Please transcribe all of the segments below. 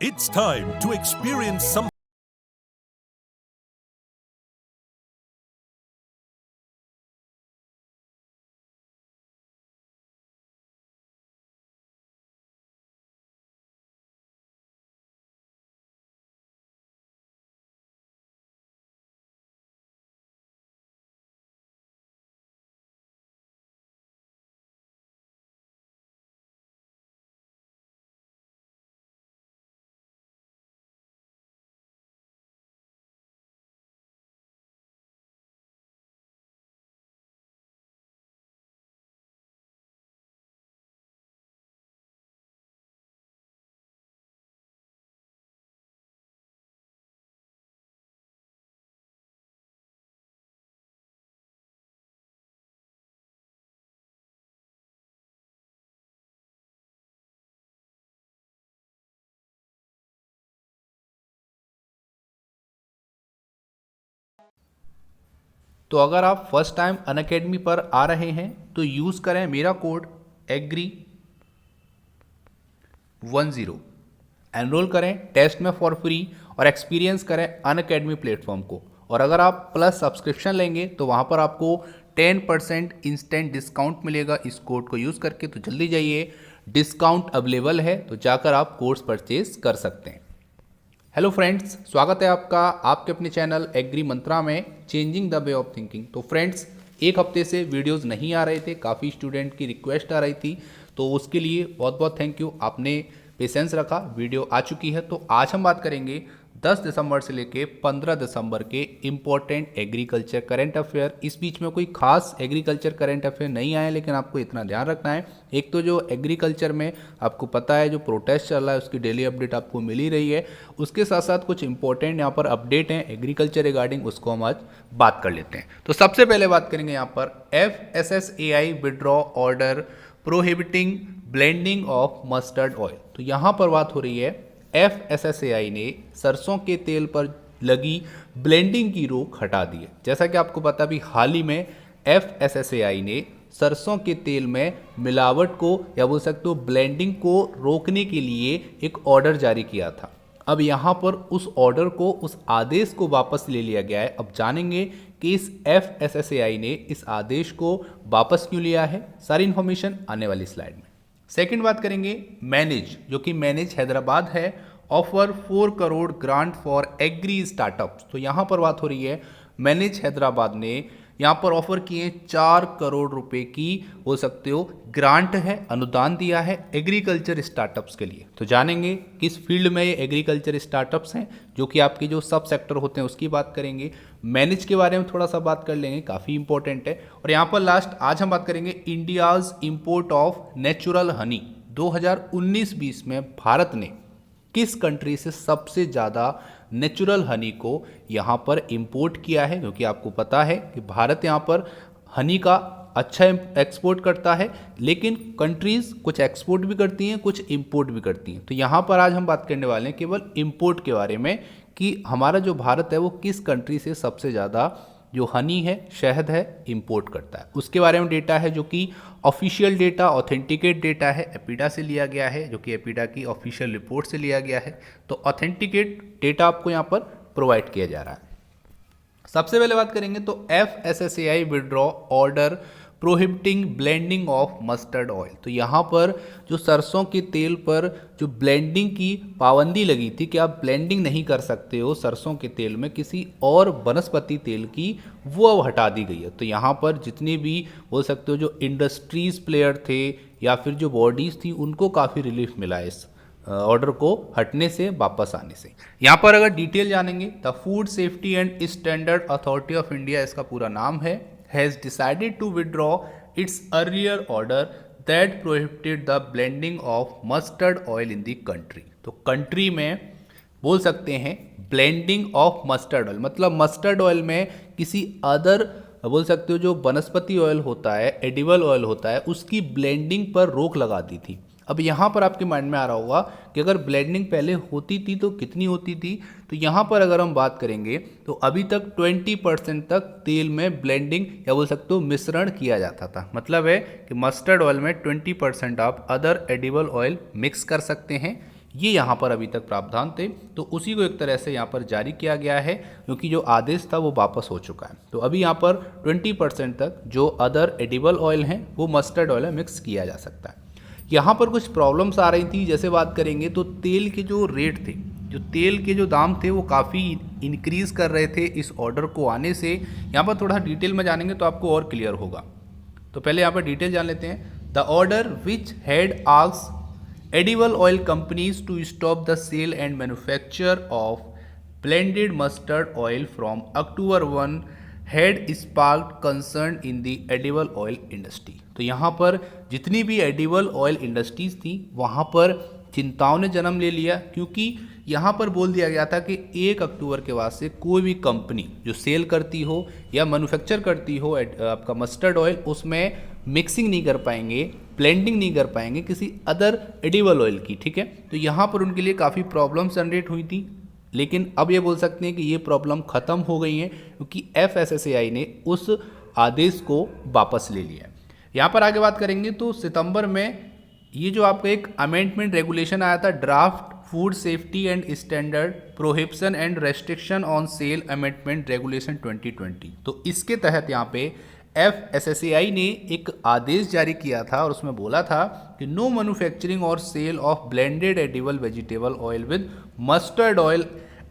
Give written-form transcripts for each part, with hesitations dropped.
It's time to experience some. तो अगर आप फर्स्ट टाइम अनअकैडमी पर आ रहे हैं तो यूज़ करें मेरा कोड एग्री10। एनरोल करें टेस्ट में फॉर फ्री और एक्सपीरियंस करें अनअकैडमी प्लेटफॉर्म को। और अगर आप प्लस सब्सक्रिप्शन लेंगे तो वहाँ पर आपको 10% इंस्टेंट डिस्काउंट मिलेगा इस कोड को यूज़ करके। तो जल्दी जाइए, डिस्काउंट अवेलेबल है, तो जाकर आप कोर्स परचेज कर सकते हैं। हेलो फ्रेंड्स, स्वागत है आपका आपके अपने चैनल एग्री मंत्रा में, changing the way of thinking. तो फ्रेंड्स, एक हफ्ते से वीडियोस नहीं आ रहे थे, काफ़ी स्टूडेंट की रिक्वेस्ट आ रही थी, तो उसके लिए बहुत बहुत थैंक यू, आपने पेशेंस रखा। वीडियो आ चुकी है। तो आज हम बात करेंगे 10 दिसंबर से लेके 15 दिसंबर के इम्पोर्टेंट एग्रीकल्चर करंट अफेयर। इस बीच में कोई खास एग्रीकल्चर करंट अफेयर नहीं आए, लेकिन आपको इतना ध्यान रखना है, एक तो जो एग्रीकल्चर में आपको पता है जो प्रोटेस्ट चल रहा है उसकी डेली अपडेट आपको मिल ही रही है, उसके साथ साथ कुछ इंपॉर्टेंट यहाँ पर अपडेट हैं एग्रीकल्चर रिगार्डिंग, उसको हम आज बात कर लेते हैं। तो सबसे पहले बात करेंगे यहाँ पर FSSAI withdraw order prohibiting blending of mustard oil. तो यहाँ पर बात हो रही है FSSAI ने सरसों के तेल पर लगी ब्लेंडिंग की रोक हटा दी है। जैसा कि आपको पता भी, हाल ही में FSSAI ने सरसों के तेल में मिलावट को या बोल सकते हो ब्लेंडिंग को रोकने के लिए एक ऑर्डर जारी किया था। अब यहाँ पर उस ऑर्डर को, उस आदेश को वापस ले लिया गया है। अब जानेंगे कि इस FSSAI ने इस आदेश को वापस क्यों लिया है, सारी इन्फॉर्मेशन आने वाली स्लाइड में। सेकंड बात करेंगे मैनेज, जो कि मैनेज हैदराबाद है, offer 4 crore grant for agri startups. तो यहाँ पर बात हो रही है मैनेज हैदराबाद ने यहाँ पर ऑफर किए 4 करोड़ रुपए की, हो सकते हो ग्रांट है, अनुदान दिया है एग्रीकल्चर स्टार्टअप्स के लिए। तो जानेंगे किस फील्ड में ये एग्रीकल्चर स्टार्टअप्स हैं, जो कि आपके जो सब सेक्टर होते हैं उसकी बात करेंगे। मैनेज के बारे में थोड़ा सा बात कर लेंगे, काफ़ी इंपॉर्टेंट है। और यहाँ पर लास्ट आज हम बात करेंगे India's import of natural Honey. 2019-20 में भारत ने किस कंट्री से सबसे ज़्यादा नेचुरल हनी को यहाँ पर इंपोर्ट किया है, क्योंकि आपको पता है कि भारत यहाँ पर हनी का अच्छा एक्सपोर्ट करता है, लेकिन कंट्रीज़ कुछ एक्सपोर्ट भी करती हैं, कुछ इंपोर्ट भी करती हैं। तो यहाँ पर आज हम बात करने वाले हैं केवल इंपोर्ट के बारे में, कि हमारा जो भारत है वो किस कंट्री से सबसे ज़्यादा जो हनी है, शहद है, इंपोर्ट करता है। उसके बारे में डेटा है जो कि ऑफिशियल डेटा, ऑथेंटिकेट डेटा है, एपीडा से लिया गया है, जो कि एपीडा की ऑफिशियल रिपोर्ट से लिया गया है। तो ऑथेंटिकेट डेटा आपको यहाँ पर प्रोवाइड किया जा रहा है। सबसे पहले बात करेंगे तो FSSAI withdraw order prohibiting blending of mustard oil. तो यहाँ पर जो सरसों के तेल पर जो ब्लेंडिंग की पाबंदी लगी थी कि आप ब्लेंडिंग नहीं कर सकते हो सरसों के तेल में किसी और वनस्पति तेल की, वो अब हटा दी गई है। तो यहाँ पर जितने भी बोल सकते हो जो इंडस्ट्रीज प्लेयर थे या फिर जो बॉडीज़ थी, उनको काफ़ी रिलीफ मिला है इस ऑर्डर को हटने से, वापस आने से। यहाँ पर अगर डिटेल जानेंगे, the food safety and standard authority of India, इसका पूरा नाम है, has decided to withdraw its earlier order that prohibited the blending of mustard oil in the country. तो कंट्री में बोल सकते हैं ब्लेंडिंग ऑफ मस्टर्ड ऑयल, मतलब मस्टर्ड ऑयल में किसी अदर बोल सकते हो जो वनस्पति ऑयल होता है, एडिबल ऑयल होता है, उसकी ब्लेंडिंग पर रोक लगा दी थी। अब यहाँ पर आपके माइंड में आ रहा होगा कि अगर ब्लेंडिंग पहले होती थी तो कितनी होती थी। तो यहाँ पर अगर हम बात करेंगे तो अभी तक 20% तक तेल में ब्लेंडिंग या बोल सकते हो मिश्रण किया जाता था। मतलब है कि मस्टर्ड ऑयल में 20% आप अदर एडिबल ऑयल मिक्स कर सकते हैं, ये यहाँ पर अभी तक प्रावधान थे, तो उसी को एक तरह से यहाँ पर जारी किया गया है, क्योंकि जो आदेश था वो वापस हो चुका है। तो अभी यहाँ पर 20% तक जो अदर एडिबल ऑयल हैं वो मस्टर्ड ऑयल में मिक्स किया जा सकता है। यहाँ पर कुछ प्रॉब्लम्स आ रही थी, जैसे बात करेंगे तो तेल के जो रेट थे, जो तेल के जो दाम थे वो काफ़ी इंक्रीज़ कर रहे थे इस ऑर्डर को आने से। यहाँ पर थोड़ा डिटेल में जानेंगे तो आपको और क्लियर होगा। तो पहले यहाँ पर डिटेल जान लेते हैं। The order which had asked edible oil companies to stop the sale and manufacture of blended mustard oil from October 1 had sparked concern in the edible oil industry। तो यहाँ पर जितनी भी एडिबल ऑयल इंडस्ट्रीज थी वहाँ पर चिंताओं ने जन्म ले लिया, क्योंकि यहाँ पर बोल दिया गया था कि 1 अक्टूबर के बाद से कोई भी कंपनी जो सेल करती हो या मैन्युफैक्चर करती हो आपका मस्टर्ड ऑयल, उसमें मिक्सिंग नहीं कर पाएंगे, ब्लेंडिंग नहीं कर पाएंगे किसी अदर एडिबल ऑयल की। ठीक है, तो यहाँ पर उनके लिए काफ़ी प्रॉब्लम्स जनरेट हुई थी, लेकिन अब ये बोल सकते हैं कि ये प्रॉब्लम ख़त्म हो गई है, क्योंकि FSSAI ने उस आदेश को वापस ले लिया है। यहाँ पर आगे बात करेंगे तो सितंबर में ये जो आपका एक अमेंडमेंट रेगुलेशन आया था, draft food safety and standard prohibition and restriction on sale amendment regulation 2020, तो इसके तहत यहाँ पे FSSAI ने एक आदेश जारी किया था और उसमें बोला था कि नो मैन्युफैक्चरिंग और sale of blended edible vegetable oil with mustard oil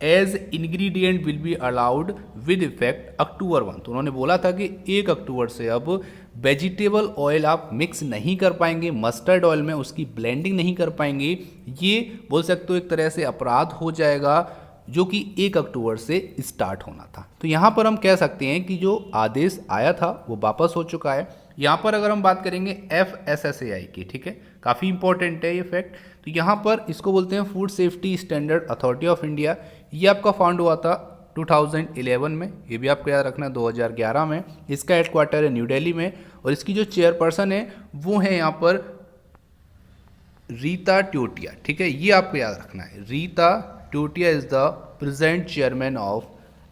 as ingredient will be allowed with effect October 1। तो उन्होंने बोला था कि 1 अक्टूबर से अब वेजिटेबल ऑयल आप मिक्स नहीं कर पाएंगे मस्टर्ड ऑयल में, उसकी ब्लेंडिंग नहीं कर पाएंगे। ये बोल सकते हो एक तरह से अपराध हो जाएगा, जो कि 1 अक्टूबर से स्टार्ट होना था। तो यहाँ पर हम कह सकते हैं कि जो आदेश आया था वो वापस हो चुका है। यहाँ पर अगर हम बात करेंगे FSSAI की, ठीक है, काफ़ी इंपॉर्टेंट है ये फैक्ट। तो यहाँ पर इसको बोलते हैं food safety standard authority of India. ये आपका फाउंड हुआ था 2011 में, ये भी आपको याद रखना है 2011 में। इसका हेडक्वार्टर है न्यू दिल्ली में, और इसकी जो चेयरपर्सन है वो है यहाँ पर रीता ट्योटिया। ठीक है, ये आपको याद रखना है, Rita Teotia is the present chairman of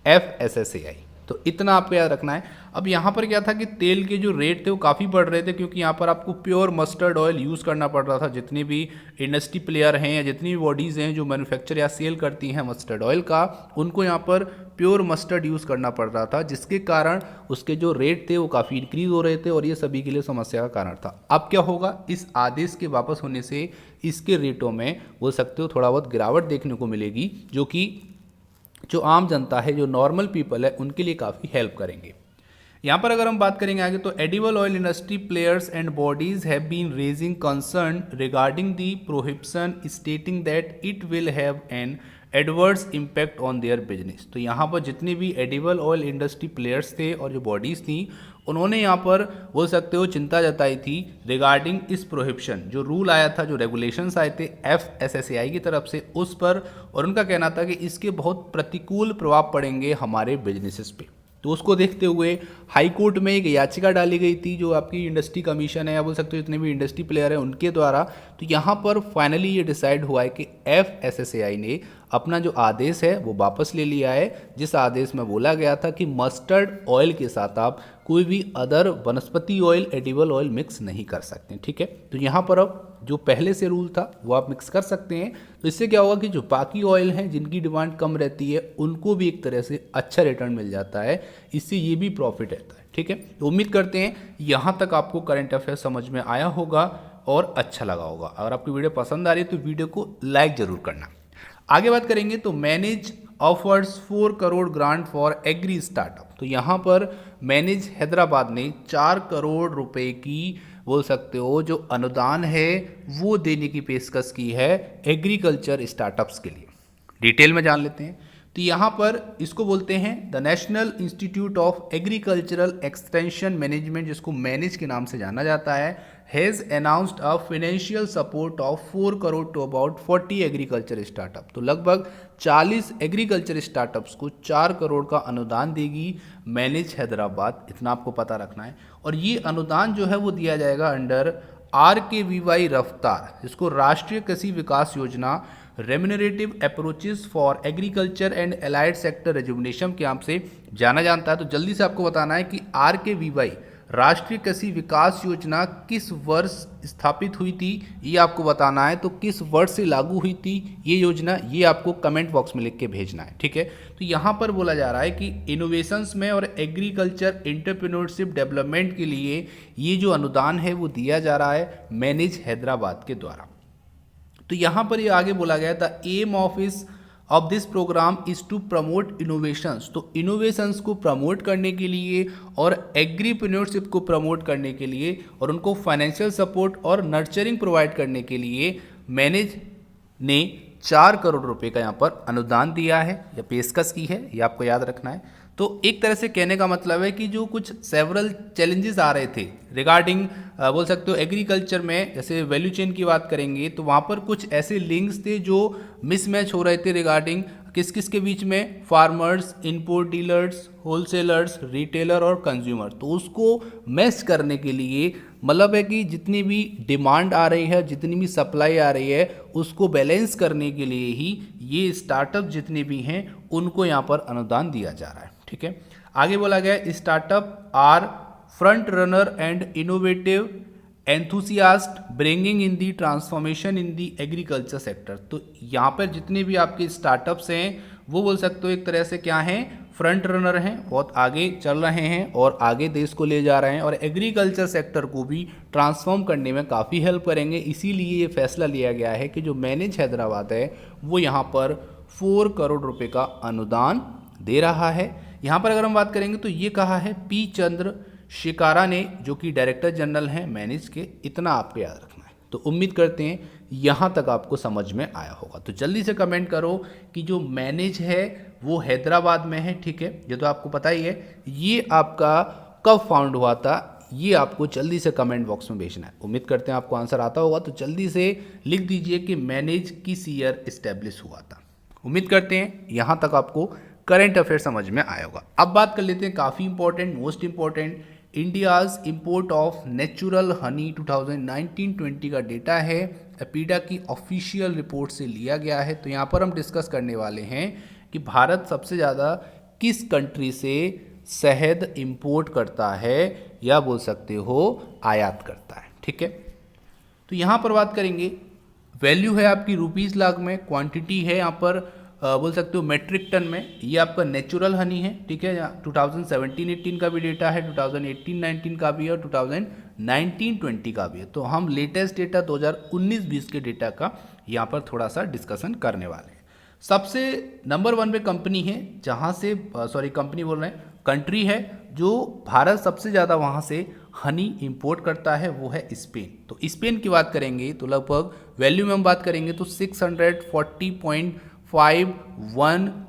FSSAI। तो इतना आपको याद रखना है। अब यहाँ पर क्या था कि तेल के जो रेट थे वो काफ़ी बढ़ रहे थे, क्योंकि यहाँ पर आपको प्योर मस्टर्ड ऑयल यूज़ करना पड़ रहा था। जितने भी इंडस्ट्री प्लेयर हैं या जितनी भी बॉडीज़ हैं जो मैन्युफैक्चर या सेल करती हैं मस्टर्ड ऑयल का, उनको यहाँ पर प्योर मस्टर्ड यूज़ करना पड़ रहा था, जिसके कारण उसके जो रेट थे वो काफ़ी इंक्रीज़ हो रहे थे, और ये सभी के लिए समस्या का कारण था। अब क्या होगा, इस आदेश के वापस होने से इसके रेटों में बोल सकते हो थोड़ा बहुत गिरावट देखने को मिलेगी, जो कि जो आम जनता है, जो नॉर्मल पीपल है, उनके लिए काफ़ी हेल्प करेंगे। यहाँ पर अगर हम बात करेंगे आगे, तो edible oil industry players and bodies have been raising concern regarding the prohibition, stating that it will have an adverse impact on their business. तो यहाँ पर जितने भी एडिबल ऑयल इंडस्ट्री प्लेयर्स थे और जो बॉडीज़ थी, उन्होंने यहाँ पर बोल सकते हो चिंता जताई थी रिगार्डिंग इस प्रोहिबिशन, जो रूल आया था, जो रेगुलेशंस आए थे FSSAI की तरफ से उस पर, और उनका कहना था कि इसके बहुत प्रतिकूल प्रभाव पड़ेंगे हमारे बिजनेसेस पे। तो उसको देखते हुए हाई कोर्ट में एक याचिका डाली गई थी, जो आपकी इंडस्ट्री कमीशन है या बोल सकते हो जितने भी इंडस्ट्री प्लेयर हैं उनके द्वारा। तो यहाँ पर फाइनली ये डिसाइड हुआ है कि FSSAI ने अपना जो आदेश है वो वापस ले लिया है, जिस आदेश में बोला गया था कि मस्टर्ड ऑयल के साथ आप कोई भी अदर वनस्पति ऑयल, एडिबल ऑयल मिक्स नहीं कर सकते। ठीक है, तो यहाँ पर अब जो पहले से रूल था वो आप मिक्स कर सकते हैं। तो इससे क्या होगा कि जो बाकी ऑयल हैं जिनकी डिमांड कम रहती है, उनको भी एक तरह से अच्छा रिटर्न मिल जाता है, इससे ये भी प्रॉफिट रहता है। ठीक है, तो उम्मीद करते हैं यहाँ तक आपको करंट अफेयर समझ में आया होगा और अच्छा लगा होगा। अगर आपको वीडियो पसंद आ रही है तो वीडियो को लाइक जरूर करना। आगे बात करेंगे तो MANAGE offers 4 crore grant for agri startup. तो यहाँ पर मैनेज हैदराबाद ने 4 करोड़ रुपए की बोल सकते हो जो अनुदान है वो देने की पेशकश की है एग्रीकल्चर स्टार्टअप्स के लिए। डिटेल में जान लेते हैं। तो यहाँ पर इसको बोलते हैं the national institute of agricultural extension management, जिसको मैनेज के नाम से जाना जाता है, has announced a financial support of 4 crore to about 40 agriculture startup. तो लगभग 40 एग्रीकल्चर स्टार्टअप्स को 4 करोड़ का अनुदान देगी मैनेज हैदराबाद, इतना आपको पता रखना है। और ये अनुदान जो है वो दिया जाएगा अंडर RKVY रफ्तार, जिसको राष्ट्रीय Krishi Vikas Yojana remunerative approaches for agriculture and allied sector rejuvenation के नाम से जाना जाता है। तो जल्दी से आपको बताना है कि RKVY राष्ट्रीय कृषि विकास योजना किस वर्ष स्थापित हुई थी, ये आपको बताना है। तो किस वर्ष से लागू हुई थी ये योजना, ये आपको कमेंट बॉक्स में लिख के भेजना है, ठीक है। तो यहाँ पर बोला जा रहा है कि इनोवेशंस में और एग्रीकल्चर एंटरप्रेन्योरशिप डेवलपमेंट के लिए ये जो अनुदान है वो दिया जा रहा है मैनेज हैदराबाद के द्वारा। तो यहाँ पर ये आगे बोला गया था aim of this program is to promote innovations. तो इनोवेशंस को प्रमोट करने के लिए और एग्रीप्रेन्योरशिप को प्रमोट करने के लिए और उनको फाइनेंशियल सपोर्ट और नर्चरिंग प्रोवाइड करने के लिए मैनेज ने 4 करोड़ रुपए का यहाँ पर अनुदान दिया है या पेशकश की है, ये आपको याद रखना है। तो एक तरह से कहने का मतलब है कि जो कुछ सेवरल चैलेंजेस आ रहे थे रिगार्डिंग बोल सकते हो एग्रीकल्चर में, जैसे वैल्यू चेन की बात करेंगे तो वहाँ पर कुछ ऐसे लिंक्स थे जो मिसमैच हो रहे थे रिगार्डिंग किस किस के बीच में, farmers, input dealers, wholesalers, retailer और कंज्यूमर। तो उसको मैच करने के लिए मतलब है कि जितनी भी डिमांड आ रही है, जितनी भी सप्लाई आ रही है, उसको बैलेंस करने के लिए ही ये स्टार्टअप जितने भी हैं उनको यहाँ पर अनुदान दिया जा रहा है, ठीक है। आगे बोला गया startup are front runner and innovative enthusiast bringing in the transformation in the agriculture sector. तो यहाँ पर जितने भी आपके स्टार्टअप्स हैं वो बोल सकते हो एक तरह से क्या हैं, फ्रंट रनर हैं, बहुत आगे चल रहे हैं और आगे देश को ले जा रहे हैं और एग्रीकल्चर सेक्टर को भी ट्रांसफॉर्म करने में काफ़ी हेल्प करेंगे। इसीलिए ये फैसला लिया गया है कि जो मैनेज हैदराबाद है वो यहाँ पर 4 करोड़ रुपए का अनुदान दे रहा है। यहाँ पर अगर हम बात करेंगे तो ये कहा है पी चंद्र शिकारा ने, जो कि डायरेक्टर जनरल हैं मैनेज के। इतना आपको याद रखना है। तो उम्मीद करते हैं यहाँ तक आपको समझ में आया होगा। तो जल्दी से कमेंट करो कि जो मैनेज है वो हैदराबाद में है, ठीक है, ये तो आपको पता ही है। ये आपका कब फाउंड हुआ था, ये आपको जल्दी से कमेंट बॉक्स में भेजना है। उम्मीद करते हैं आपको आंसर आता होगा। तो जल्दी से लिख दीजिए कि मैनेज किस ईयर इस्टेब्लिश हुआ था। उम्मीद करते हैं यहाँ तक आपको करंट अफेयर समझ में आया होगा। अब बात कर लेते हैं काफ़ी important, most important, India's import of natural Honey 2019-20 का डेटा है, एपीडा की ऑफिशियल रिपोर्ट से लिया गया है। तो यहाँ पर हम डिस्कस करने वाले हैं कि भारत सबसे ज़्यादा किस कंट्री से शहद इंपोर्ट करता है या बोल सकते हो आयात करता है, ठीक है। तो यहाँ पर बात करेंगे, वैल्यू है आपकी रुपीज़ लाख में, क्वांटिटी है यहाँ पर बोल सकते हो मेट्रिक टन में। ये आपका नेचुरल हनी है, ठीक है। 2017-18 का भी डेटा है, 2018-19 का भी है और 2019-20 का भी है। तो हम लेटेस्ट डेटा 2019-20 के डेटा का यहाँ पर थोड़ा सा डिस्कशन करने वाले हैं। सबसे नंबर 1 पे कंपनी है जहाँ से कंपनी बोल रहे हैं, कंट्री है जो भारत सबसे ज़्यादा वहाँ से हनी इंपोर्ट करता है, वो है स्पेन। तो स्पेन की बात करेंगे तो लगभग वैल्यू में हम बात करेंगे तो 640.51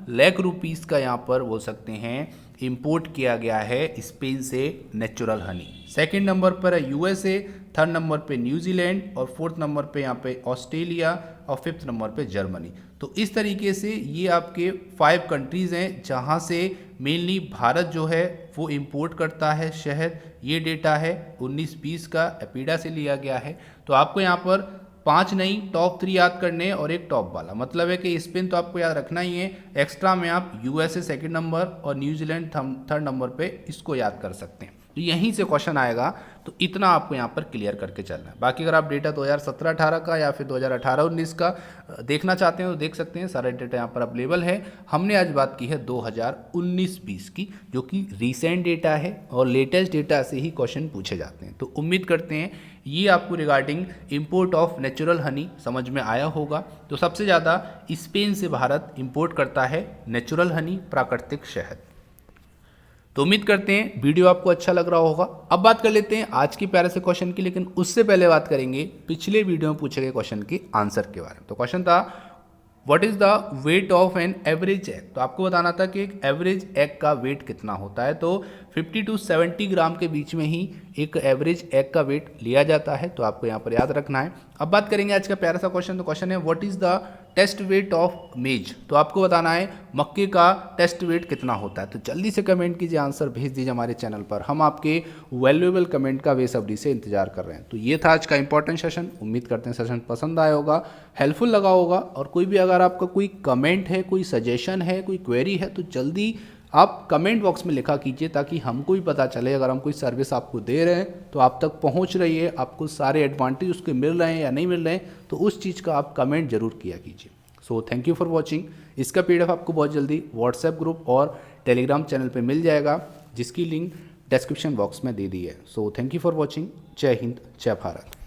लाख रुपीस का यहाँ पर बोल सकते हैं इंपोर्ट किया गया है स्पेन से नेचुरल हनी। सेकंड नंबर पर है यूएसए, थर्ड नंबर पे न्यूजीलैंड और फोर्थ नंबर पे यहाँ पे ऑस्ट्रेलिया और फिफ्थ नंबर पे जर्मनी। तो इस तरीके से ये आपके 5 कंट्रीज़ हैं जहाँ से मेनली भारत जो है वो इंपोर्ट करता है शहद। ये डेटा है 19-20 का, एपीडा से लिया गया है। तो आपको यहाँ पर 5 नहीं, टॉप 3 याद करने और एक टॉप वाला, मतलब है कि स्पेन तो आपको याद रखना ही है। एक्स्ट्रा में आप यूएसए सेकंड नंबर और न्यूजीलैंड थर्ड नंबर पे इसको याद कर सकते हैं। तो यहीं से क्वेश्चन आएगा, तो इतना आपको यहाँ पर क्लियर करके चलना है। बाकी अगर आप डेटा 2017-18 का या फिर 2018-19 का देखना चाहते हैं तो देख सकते हैं, सारा डेटा यहाँ पर अवेलेबल है। हमने आज बात की है 2019-20 की, जो कि रीसेंट डेटा है और लेटेस्ट डेटा से ही क्वेश्चन पूछे जाते हैं। तो उम्मीद करते हैं ये आपको regarding import of natural Honey समझ में आया होगा। तो सबसे ज़्यादा स्पेन से भारत इंपोर्ट करता है नेचुरल हनी, प्राकृतिक शहद। तो उम्मीद करते हैं वीडियो आपको अच्छा लग रहा होगा। अब बात कर लेते हैं आज के प्यारे से क्वेश्चन की, लेकिन उससे पहले बात करेंगे पिछले वीडियो में पूछे गए क्वेश्चन के आंसर के बारे में। तो क्वेश्चन था what is the weight of an average egg. तो आपको बताना था कि एक एवरेज एग का वेट कितना होता है। तो 50 to 70 ग्राम के बीच में ही एक एवरेज एग का वेट लिया जाता है। तो आपको यहाँ पर याद रखना है। अब बात करेंगे आज का प्यारा सा क्वेश्चन। तो क्वेश्चन है what is the test weight of maize. तो आपको बताना है मक्के का टेस्ट वेट कितना होता है। तो जल्दी से कमेंट कीजिए, आंसर भेज दीजिए हमारे चैनल पर। हम आपके वैल्यूएबल कमेंट का बेसब्री से इंतजार कर रहे हैं। तो ये था आज का इंपॉर्टेंट सेशन। उम्मीद करते हैं सेशन पसंद आया होगा, हेल्पफुल लगा होगा। और कोई भी अगर आपका कोई कमेंट है, कोई सजेशन है, कोई क्वेरी है तो जल्दी आप कमेंट बॉक्स में लिखा कीजिए ताकि हमको भी पता चले अगर हम कोई सर्विस आपको दे रहे हैं तो आप तक पहुंच रही है, आपको सारे एडवांटेज उसके मिल रहे हैं या नहीं मिल रहे हैं, तो उस चीज़ का आप कमेंट जरूर किया कीजिए। So thank you for watching. इसका PDF आपको बहुत जल्दी व्हाट्सएप ग्रुप और टेलीग्राम चैनल पे मिल जाएगा, जिसकी लिंक डिस्क्रिप्शन बॉक्स में दे दी है। So thank you for watching. जय हिंद, जय भारत।